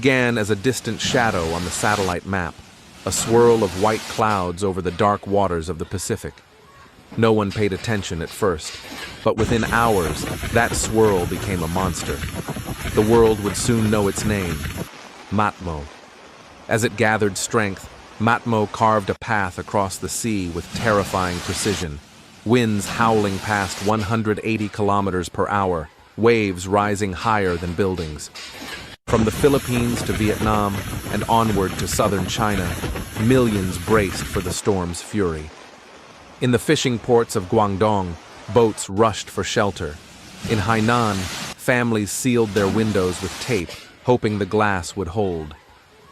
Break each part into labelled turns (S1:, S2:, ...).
S1: began as a distant shadow on the satellite map, a swirl of white clouds over the dark waters of the Pacific. No one paid attention at first, but within hours, that swirl became a monster. The world would soon know its name, Matmo. As it gathered strength, Matmo carved a path across the sea with terrifying precision. Winds howling past 180 kilometers per hour, waves rising higher than buildings. From the Philippines to Vietnam and onward to southern China, millions braced for the storm's fury. In the fishing ports of Guangdong, boats rushed for shelter. In Hainan, families sealed their windows with tape, hoping the glass would hold.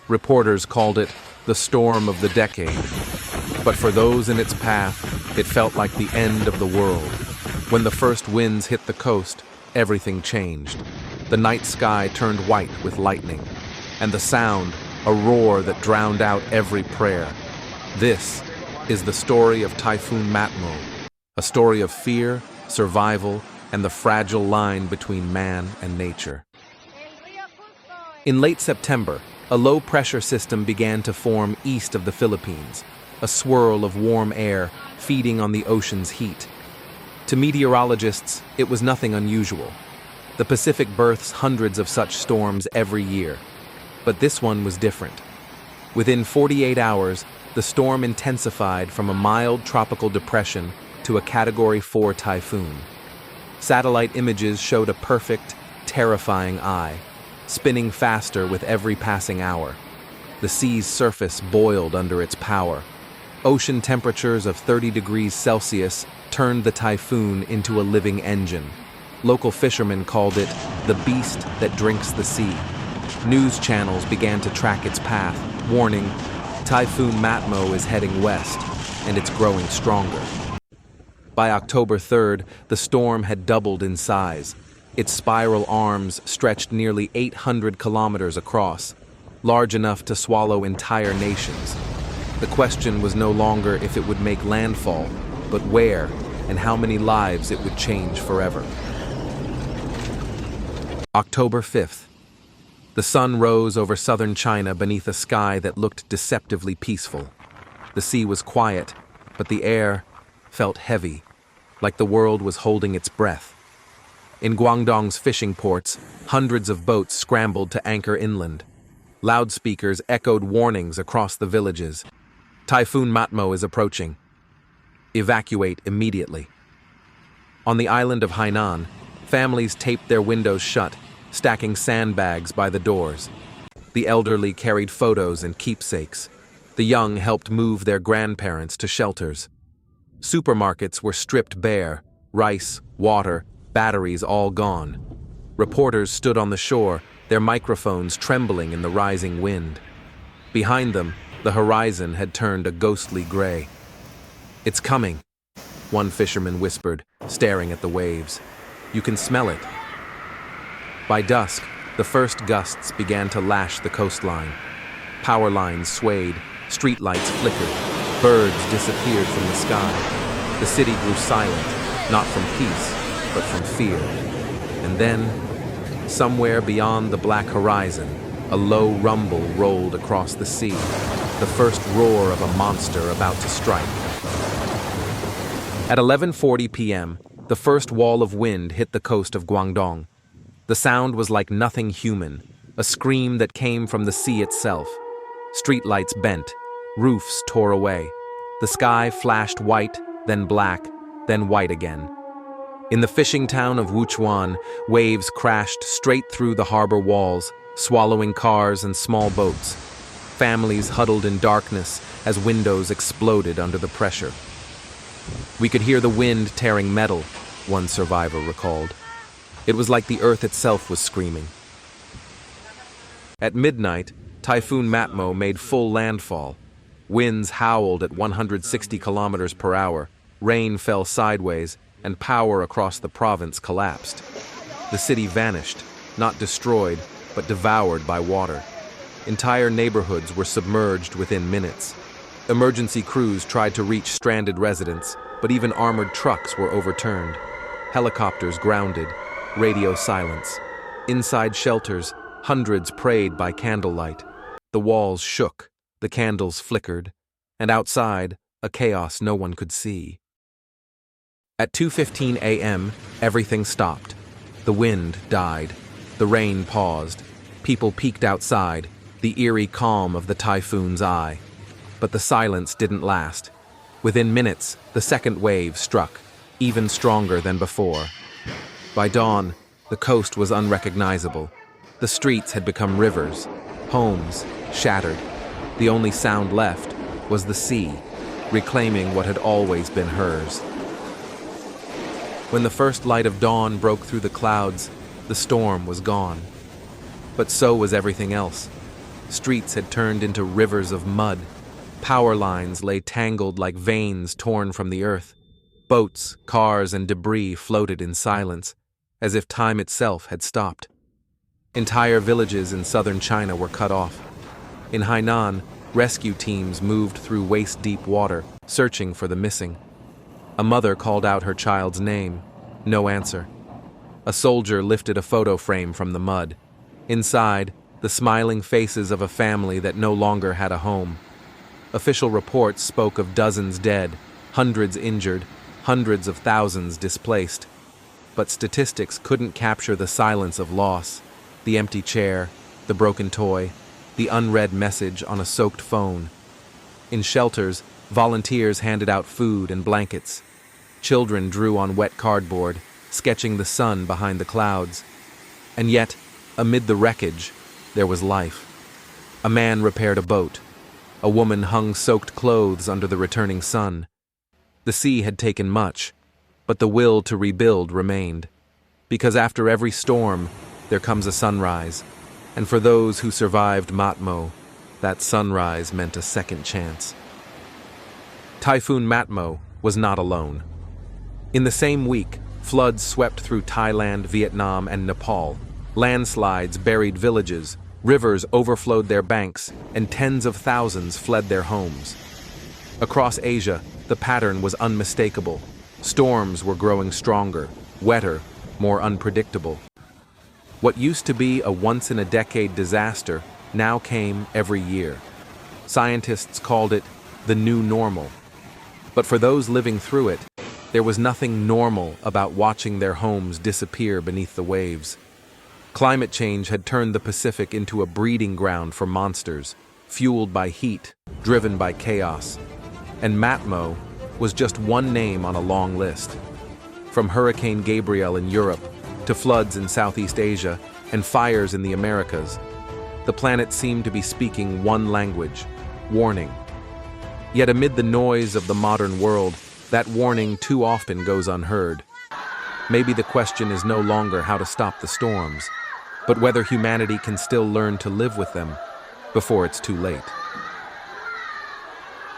S1: Reporters called it the storm of the decade. But for those in its path, it felt like the end of the world. When the first winds hit the coast, everything changed. The night sky turned white with lightning, and the sound, a roar that drowned out every prayer. This is the story of Typhoon Matmo, a story of fear, survival, and the fragile line between man and nature. In late September, a low-pressure system began to form east of the Philippines, a swirl of warm air feeding on the ocean's heat. To meteorologists, it was nothing unusual. The Pacific births hundreds of such storms every year. But this one was different. Within 48 hours, the storm intensified from a mild tropical depression to a Category 4 typhoon. Satellite images showed a perfect, terrifying eye, spinning faster with every passing hour. The sea's surface boiled under its power. Ocean temperatures of 30 degrees Celsius turned the typhoon into a living engine. Local fishermen called it the beast that drinks the sea. News channels began to track its path, warning, Typhoon Matmo is heading west, and it's growing stronger. By October 3rd, the storm had doubled in size. Its spiral arms stretched nearly 800 kilometers across, large enough to swallow entire nations. The question was no longer if it would make landfall, but where and how many lives it would change forever. October 5th. The sun rose over southern China beneath a sky that looked deceptively peaceful. The sea was quiet, but the air felt heavy, like the world was holding its breath. In Guangdong's fishing ports, hundreds of boats scrambled to anchor inland. Loudspeakers echoed warnings across the villages. Typhoon Matmo is approaching. Evacuate immediately. On the island of Hainan, families taped their windows shut, stacking sandbags by the doors. The elderly carried photos and keepsakes. The young helped move their grandparents to shelters. Supermarkets were stripped bare, rice, water, batteries all gone. Reporters stood on the shore, their microphones trembling in the rising wind. Behind them, the horizon had turned a ghostly gray. "It's coming," one fisherman whispered, staring at the waves. "You can smell it." By dusk, the first gusts began to lash the coastline. Power lines swayed, streetlights flickered, birds disappeared from the sky. The city grew silent, not from peace, but from fear. And then, somewhere beyond the black horizon, a low rumble rolled across the sea, the first roar of a monster about to strike. At 11:40 p.m., the first wall of wind hit the coast of Guangdong. The sound was like nothing human, a scream that came from the sea itself. Streetlights bent, roofs tore away. The sky flashed white, then black, then white again. In the fishing town of Wuchuan, waves crashed straight through the harbor walls, swallowing cars and small boats. Families huddled in darkness as windows exploded under the pressure. "We could hear the wind tearing metal," one survivor recalled. It was like the earth itself was screaming. At midnight, Typhoon Matmo made full landfall. Winds howled at 160 kilometers per hour, rain fell sideways, and power across the province collapsed. The city vanished, not destroyed, but devoured by water. Entire neighborhoods were submerged within minutes. Emergency crews tried to reach stranded residents, but even armored trucks were overturned. Helicopters grounded, radio silence. Inside shelters, Hundreds prayed by candlelight. The walls shook, the candles flickered, and outside, a chaos no one could see. At 2:15 a.m., everything stopped. The wind died. The rain paused. People peeked outside, the eerie calm of the typhoon's eye. But the silence didn't last. Within minutes, the second wave struck, even stronger than before. By dawn, the coast was unrecognizable. The streets had become rivers, homes shattered. The only sound left was the sea, reclaiming what had always been hers. When the first light of dawn broke through the clouds, the storm was gone. But so was everything else. Streets had turned into rivers of mud. Power lines lay tangled like veins torn from the earth. Boats, cars, and debris floated in silence, as if time itself had stopped. Entire villages in southern China were cut off. In Hainan, rescue teams moved through waist-deep water, searching for the missing. A mother called out her child's name. No answer. A soldier lifted a photo frame from the mud. Inside, the smiling faces of a family that no longer had a home. Official reports spoke of dozens dead, hundreds injured, hundreds of thousands displaced. But statistics couldn't capture the silence of loss, the empty chair, the broken toy, the unread message on a soaked phone. In shelters, volunteers handed out food and blankets. Children drew on wet cardboard, sketching the sun behind the clouds. And yet, amid the wreckage, there was life. A man repaired a boat. A woman hung soaked clothes under the returning sun. The sea had taken much, but the will to rebuild remained. Because after every storm, there comes a sunrise. And for those who survived Matmo, that sunrise meant a second chance. Typhoon Matmo was not alone. In the same week, floods swept through Thailand, Vietnam, and Nepal. Landslides buried villages, rivers overflowed their banks, and tens of thousands fled their homes. Across Asia, the pattern was unmistakable. Storms were growing stronger, wetter, more unpredictable. What used to be a once-in-a-decade disaster now came every year. Scientists called it the new normal. But for those living through it, there was nothing normal about watching their homes disappear beneath the waves. Climate change had turned the Pacific into a breeding ground for monsters, fueled by heat, driven by chaos. And Matmo was just one name on a long list. From Hurricane Gabrielle in Europe, to floods in Southeast Asia, and fires in the Americas, the planet seemed to be speaking one language: warning. Yet amid the noise of the modern world, that warning too often goes unheard. Maybe the question is no longer how to stop the storms, but whether humanity can still learn to live with them before it's too late.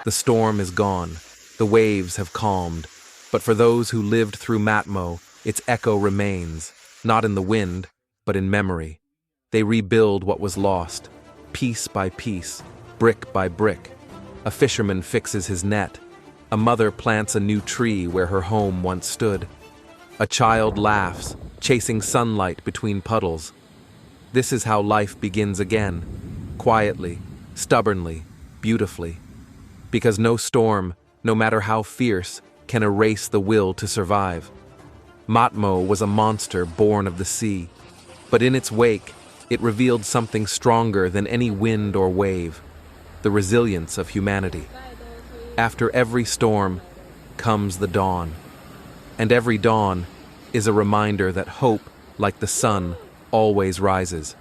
S1: The storm is gone, the waves have calmed, but for those who lived through Matmo, its echo remains, not in the wind, but in memory. They rebuild what was lost, piece by piece, brick by brick. A fisherman fixes his net. A mother plants a new tree where her home once stood. A child laughs, chasing sunlight between puddles. This is how life begins again, quietly, stubbornly, beautifully. Because no storm, no matter how fierce, can erase the will to survive. Matmo was a monster born of the sea, but in its wake, it revealed something stronger than any wind or wave: the resilience of humanity. After every storm comes the dawn, and every dawn is a reminder that hope, like the sun, always rises.